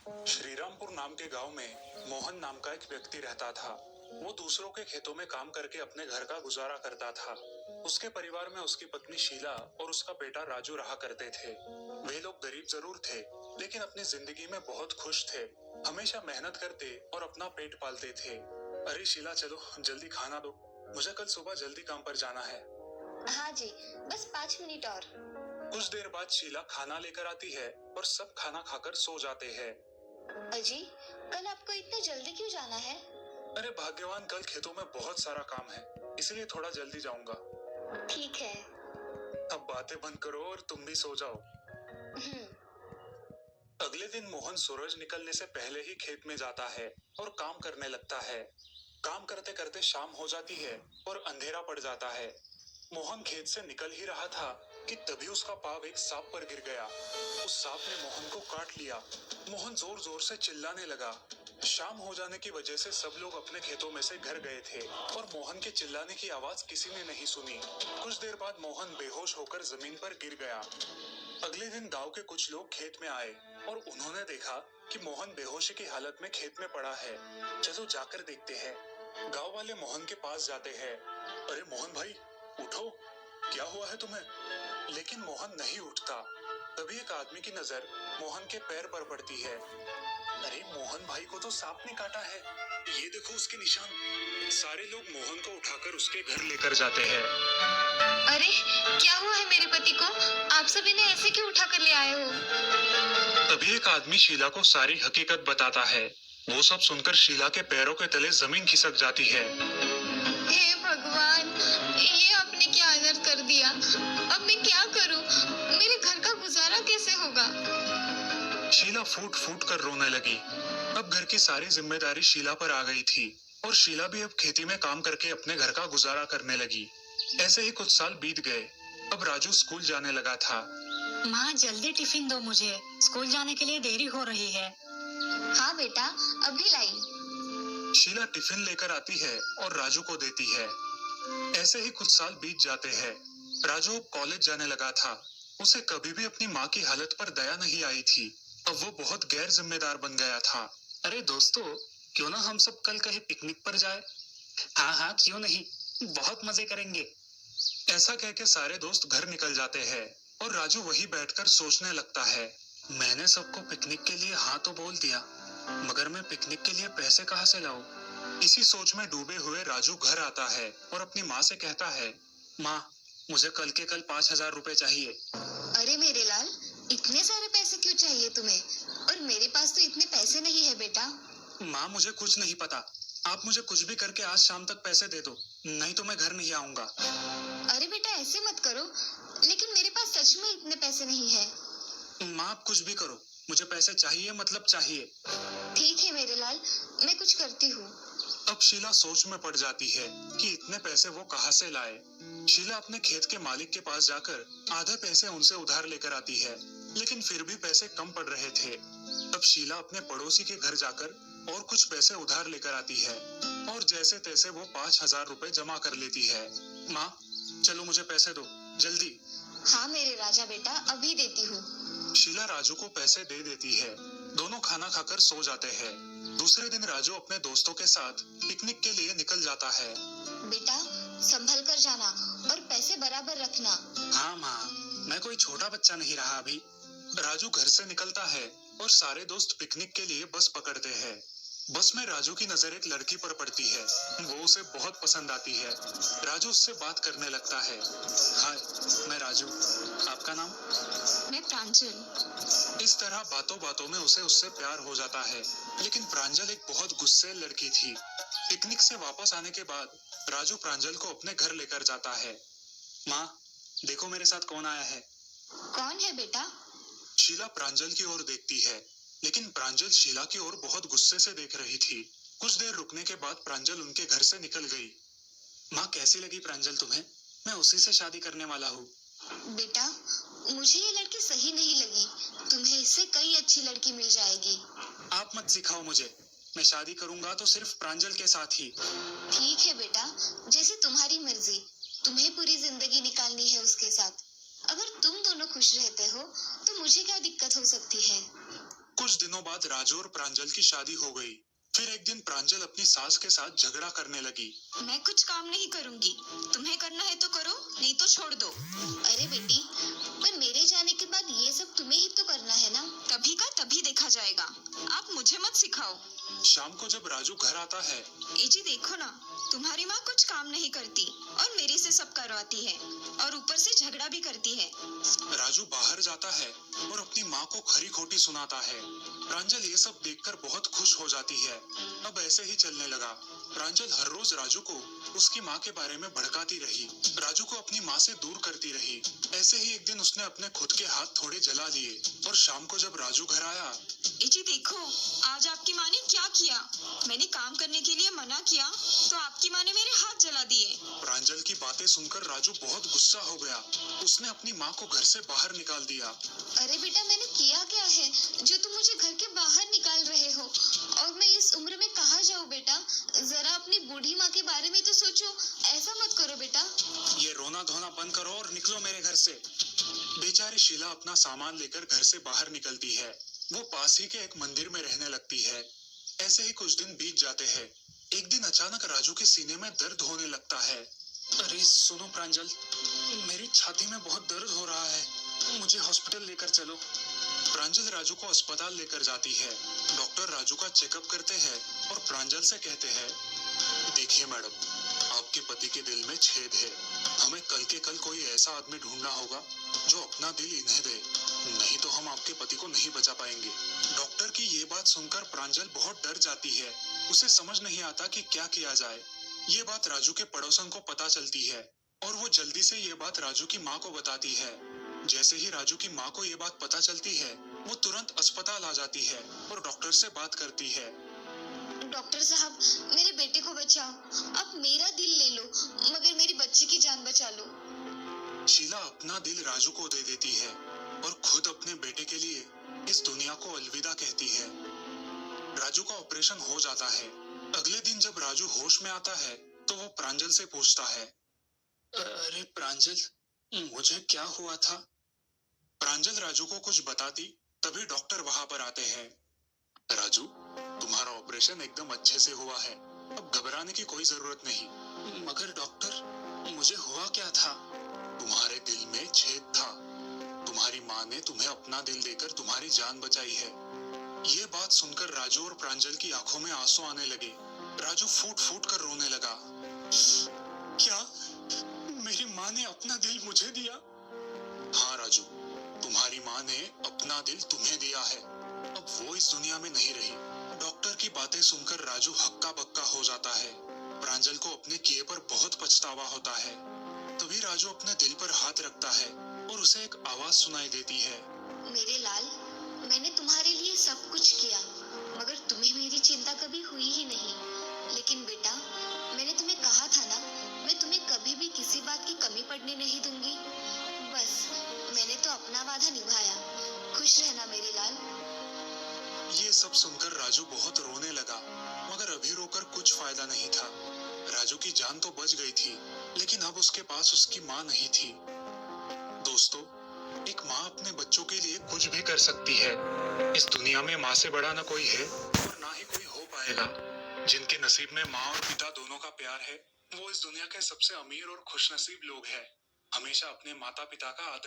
श्रीरामपुर नाम के गांव में मोहन नाम का एक व्यक्ति रहता था। वो दूसरों के खेतों में काम करके अपने घर का गुजारा करता था। उसके परिवार में उसकी पत्नी शीला और उसका बेटा राजू रहा करते थे। वे लोग गरीब जरूर थे, लेकिन अपनी जिंदगी में बहुत खुश थे। हमेशा मेहनत करते और अपना पेट पालते थे। अरे शीला, चलो जल्दी खाना दो, मुझे कल सुबह जल्दी काम पर जाना है। हाँ जी, बस 5 मिनट और। कुछ देर बाद शीला खाना लेकर आती है और सब खाना खाकर सो जाते हैं। अजी, कल आपको इतना जल्दी क्यों जाना है? अरे भाग्यवान, कल खेतों में बहुत सारा काम है, इसलिए थोड़ा जल्दी जाऊंगा। ठीक है। अब बातें बंद करो और तुम भी सो जाओ। हम्म। अगले दिन मोहन सूरज निकलने से पहले ही खेत में जाता है और काम करने लगता है। काम करते करते शाम हो जाती है और अंधेरा पड़ जाता है। मोहन खेत से निकल ही रहा था कि तभी उसका पाँव एक सांप पर गिर गया। उस सांप ने मोहन को काट लिया। मोहन जोर जोर से चिल्लाने लगा। शाम हो जाने की वजह से सब लोग अपने खेतों में से घर गए थे और मोहन के चिल्लाने की आवाज किसी ने नहीं सुनी। कुछ देर बाद मोहन बेहोश होकर जमीन पर गिर गया। अगले दिन गांव के कुछ लोग खेत में आए और उन्होंने देखा कि मोहन बेहोशी की हालत में खेत में पड़ा है। चलो जाकर देखते हैं। गांव वाले मोहन के पास जाते हैं। अरे मोहन भाई, उठो, क्या हुआ है तुम्हें? लेकिन मोहन नहीं उठता। तभी एक आदमी की नजर मोहन के पैर पर पड़ती है। अरे मोहन भाई को तो सांप ने काटा है, ये देखो उसके निशान। सारे लोग मोहन को उठाकर उसके घर लेकर जाते हैं। अरे, क्या हुआ है मेरे पति को? आप सब इन्हें ऐसे क्यों उठा कर ले आए हो? तभी एक आदमी शीला को सारी हकीकत बताता है। वो सब सुनकर शीला के पैरों के तले जमीन खिसक जाती है। हे भगवान, ये आपने क्या अनर्थ कर दिया? अब मैं क्या करूं? मेरे घर का गुजारा कैसे होगा? शीला फूट फूट कर रोने लगी। अब घर की सारी जिम्मेदारी शीला पर आ गई थी और शीला भी अब खेती में काम करके अपने घर का गुजारा करने लगी। ऐसे ही कुछ साल बीत गए। अब राजू स्कूल जाने लगा था। माँ, जल्दी टिफिन दो मुझे, स्कूल जाने के लिए देरी हो रही है। हाँ बेटा, अभी लाई। शीला टिफिन लेकर आती है और राजू को देती है। ऐसे ही कुछ साल बीत जाते हैं। राजू अब कॉलेज जाने लगा था। उसे कभी भी अपनी माँ की हालत पर दया नहीं आई थी। अब वो बहुत गैर जिम्मेदार बन गया था। अरे दोस्तों, क्यों ना हम सब कल कहीं पिकनिक पर जाए? हाँ हाँ, क्यों नहीं, बहुत मजे करेंगे। ऐसा कह के सारे दोस्त घर निकल जाते हैं और राजू वही बैठकर सोचने लगता है। मैंने सबको पिकनिक के लिए हाँ तो बोल दिया, मगर मैं पिकनिक के लिए पैसे कहाँ से लाऊं? इसी सोच में डूबे हुए राजू घर आता है और अपनी माँ से कहता है, माँ, मुझे कल के कल 5,000 रुपए चाहिए। अरे मेरे लाल, इतने सारे पैसे क्यों चाहिए तुम्हें? और मेरे पास तो इतने पैसे नहीं है बेटा। माँ, मुझे कुछ नहीं पता, आप मुझे कुछ भी करके आज शाम तक पैसे दे दो, नहीं तो मैं घर नहीं आऊंगा। अरे बेटा, ऐसे मत करो, लेकिन मेरे पास सच में इतने पैसे नहीं है। माँ, आप कुछ भी करो, मुझे पैसे चाहिए, मतलब चाहिए। ठीक है मेरे लाल, मैं कुछ करती हूँ। अब शीला सोच में पड़ जाती है कि इतने पैसे वो कहाँ से लाए। शीला अपने खेत के मालिक के पास जाकर आधे पैसे उनसे उधार लेकर आती है, लेकिन फिर भी पैसे कम पड़ रहे थे। अब शीला अपने पड़ोसी के घर जाकर और कुछ पैसे उधार लेकर आती है और जैसे तैसे वो 5,000 रुपए जमा कर लेती है। माँ, चलो मुझे पैसे दो, जल्दी। हाँ मेरे राजा बेटा, अभी देती हूँ। शीला राजू को पैसे दे देती है। दोनों खाना खाकर सो जाते हैं। दूसरे दिन राजू अपने दोस्तों के साथ पिकनिक के लिए निकल जाता है। बेटा, संभल कर जाना और पैसे बराबर रखना। हाँ माँ, मैं कोई छोटा बच्चा नहीं रहा अभी। राजू घर से निकलता है और सारे दोस्त पिकनिक के लिए बस पकड़ते हैं। बस में राजू की नजर एक लड़की पर पड़ती है। वो उसे बहुत पसंद आती है। राजू उससे बात करने लगता है। हाय, मैं राजू, आपका नाम? मैं प्रांजल। इस तरह बातों बातों में उसे उससे प्यार हो जाता है। लेकिन प्रांजल एक बहुत गुस्सैल लड़की थी। पिकनिक से वापस आने के बाद राजू प्रांजल को अपने घर लेकर जाता है। माँ, देखो मेरे साथ कौन आया है। कौन है बेटा? शीला प्रांजल की ओर देखती है, लेकिन प्रांजल शीला की ओर बहुत गुस्से से देख रही थी। कुछ देर रुकने के बाद प्रांजल उनके घर से निकल गई। माँ, कैसी लगी प्रांजल तुम्हें? मैं उसी से शादी करने वाला हूँ। बेटा, मुझे ये लड़की सही नहीं लगी। तुम्हें इससे कई अच्छी लड़की मिल जाएगी। आप मत सिखाओ मुझे, मैं शादी करूंगा तो सिर्फ प्रांजल के साथ ही। ठीक है बेटा, जैसे तुम्हारी मर्जी। तुम्हें पूरी जिंदगी निकालनी है उसके साथ। अगर तुम दोनों खुश रहते हो तो मुझे क्या दिक्कत हो सकती है? कुछ दिनों बाद राजू और प्रांजल की शादी हो गई। फिर एक दिन प्रांजल अपनी सास के साथ झगड़ा करने लगी। मैं कुछ काम नहीं करूंगी, तुम्हें करना है तो करो, नहीं तो छोड़ दो। अरे बेटी, पर मेरे जाने के बाद ये सब तुम्हें ही तो करना है ना। तभी का तभी देखा जाएगा, आप मुझे मत सिखाओ। शाम को जब राजू घर आता है, जी देखो ना, तुम्हारी माँ कुछ काम नहीं करती और मेरे से सब करवाती है और ऊपर से झगड़ा भी करती है। राजू बाहर जाता है और अपनी माँ को खरी खोटी सुनाता है। प्रांजल ये सब देखकर बहुत खुश हो जाती है। अब ऐसे ही चलने लगा। प्रांजल हर रोज राजू को उसकी माँ के बारे में भड़काती रही, राजू को अपनी माँ से दूर करती रही। ऐसे ही एक दिन उसने अपने खुद के हाथ थोड़े जला लिए और शाम को जब राजू घर आया, जी देखो, आज आपकी माँ ने क्या किया। मैंने काम करने के लिए मना किया तो आपकी माँ ने मेरे हाथ जला दिए। प्रांजल की बातें सुनकर राजू बहुत गुस्सा हो गया। उसने अपनी माँ को घर से बाहर निकाल दिया। अरे बेटा, मैंने किया क्या है जो तुम मुझे घर के बाहर निकाल रहे हो? और मैं इस उम्र में कहाँ जाऊँ बेटा? जरा अपनी बूढ़ी माँ के बारे में तो सोचो। ऐसा मत करो बेटा। ये रोना धोना बंद करो और निकलो मेरे घर से। बेचारी शीला अपना सामान लेकर घर से बाहर निकलती है। वो पास ही के एक मंदिर में रहने लगती है। ऐसे ही कुछ दिन बीत जाते हैं। एक दिन अचानक राजू के सीने में दर्द होने लगता है। अरे सुनो प्रांजल, मेरी छाती में बहुत दर्द हो रहा है, मुझे हॉस्पिटल लेकर चलो। प्रांजल राजू को अस्पताल लेकर जाती है। डॉक्टर राजू का चेकअप करते हैं और प्रांजल से कहते हैं, देखिए मैडम, आपके पति के दिल में छेद है। हमें कल के कल कोई ऐसा आदमी ढूंढना होगा जो अपना दिल इन्हें दे, नहीं तो हम आपके पति को नहीं बचा पाएंगे। डॉक्टर की ये बात सुनकर प्रांजल बहुत डर जाती है। उसे समझ नहीं आता कि क्या किया जाए। ये बात राजू के पड़ोसन को पता चलती है और वो जल्दी से ये बात राजू की माँ को बताती है। जैसे ही राजू की माँ को ये बात पता चलती है, वो तुरंत अस्पताल आ जाती है और डॉक्टर से बात करती है। डॉक्टर साहब, मेरे बेटे को बचाओ। आप मेरा दिल ले लो, मगर मेरी बच्ची की जान बचा लो। शीला अपना दिल राजू को दे देती है और खुद अपने बेटे के लिए इस दुनिया को अलविदा कहती है। राजू का ऑपरेशन हो जाता है। अगले दिन जब राजू होश में आता है तो वो प्रांजल से पूछता है, अरे प्रांजल, मुझे क्या हुआ था? प्रांजल राजू को कुछ बताती तभी डॉक्टर वहां पर आते हैं। राजू, तुम्हारा ऑपरेशन एकदम अच्छे से हुआ है, अब घबराने की कोई जरूरत नहीं। मगर डॉक्टर, मुझे हुआ क्या था? तुम्हारे दिल में छेद था। तुम्हारी माँ ने तुम्हें अपना दिल देकर तुम्हारी जान बचाई है। ये बात सुनकर राजू और प्रांजल की आंखों में आंसू आने लगे। राजू फूट फूट कर रोने लगा। क्या मेरी माँ ने अपना दिल मुझे दिया? हाँ राजू, तुम्हारी माँ ने अपना दिल तुम्हें दिया है। अब वो इस दुनिया में नहीं रही। डॉक्टर की बातें सुनकर राजू हक्का बक्का हो जाता है। प्रांजल को अपने किए पर बहुत पछतावा होता है। तभी राजू अपने दिल पर हाथ रखता है और उसे एक आवाज सुनाई देती है। मेरे लाल, मैंने तुम्हारे लिए सब कुछ किया, मगर तुम्हें मेरी चिंता कभी हुई ही नहीं। लेकिन बेटा, मैंने तुम्हें कहा था ना, मैं तुम्हें कभी भी किसी बात की कमी पड़ने नहीं दूंगी। बस मैंने तो अपना वादा निभाया। खुश रहना मेरे लाल। ये सब सुनकर राजू बहुत रोने लगा, मगर अभी रोकर कुछ फायदा नहीं था। राजू की जान तो बच गई थी, लेकिन अब उसके पास उसकी माँ नहीं थी। दोस्तों, एक माँ अपने बच्चों के लिए कुछ भी कर सकती है। इस दुनिया में माँ से बड़ा न कोई है और ना ही कोई हो पाएगा। जिनके नसीब में माँ और पिता दोनों का प्यार है, वो इस दुनिया के सबसे अमीर और खुशनसीब लोग हैं। हमेशा अपने माता पिता का आदर